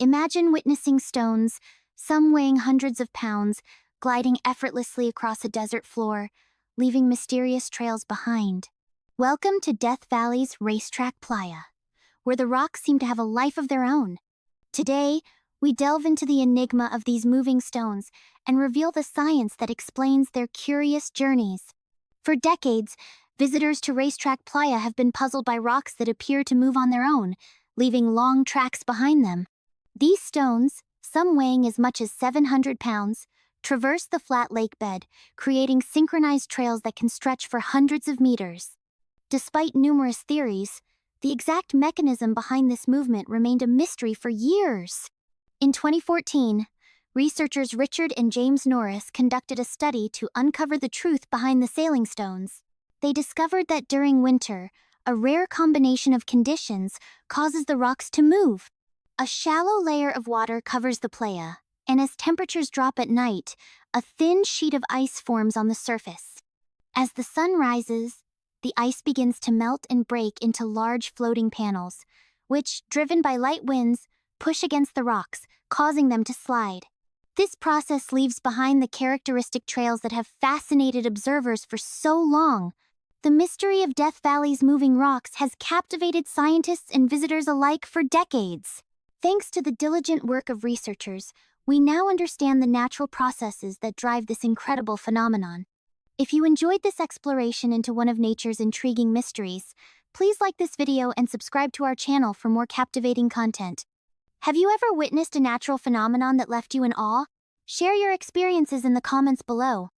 Imagine witnessing stones, some weighing hundreds of pounds, gliding effortlessly across a desert floor, leaving mysterious trails behind. Welcome to Death Valley's Racetrack Playa, where the rocks seem to have a life of their own. Today, we delve into the enigma of these moving stones and reveal the science that explains their curious journeys. For decades, visitors to Racetrack Playa have been puzzled by rocks that appear to move on their own, leaving long tracks behind them. These stones, some weighing as much as 700 pounds, traverse the flat lake bed, creating synchronized trails that can stretch for hundreds of meters. Despite numerous theories, the exact mechanism behind this movement remained a mystery for years. In 2014, researchers Richard and James Norris conducted a study to uncover the truth behind the sailing stones. They discovered that during winter, a rare combination of conditions causes the rocks to move. A shallow layer of water covers the playa, and as temperatures drop at night, a thin sheet of ice forms on the surface. As the sun rises, the ice begins to melt and break into large floating panels, which, driven by light winds, push against the rocks, causing them to slide. This process leaves behind the characteristic trails that have fascinated observers for so long. The mystery of Death Valley's moving rocks has captivated scientists and visitors alike for decades. Thanks to the diligent work of researchers, we now understand the natural processes that drive this incredible phenomenon. If you enjoyed this exploration into one of nature's intriguing mysteries, please like this video and subscribe to our channel for more captivating content. Have you ever witnessed a natural phenomenon that left you in awe? Share your experiences in the comments below.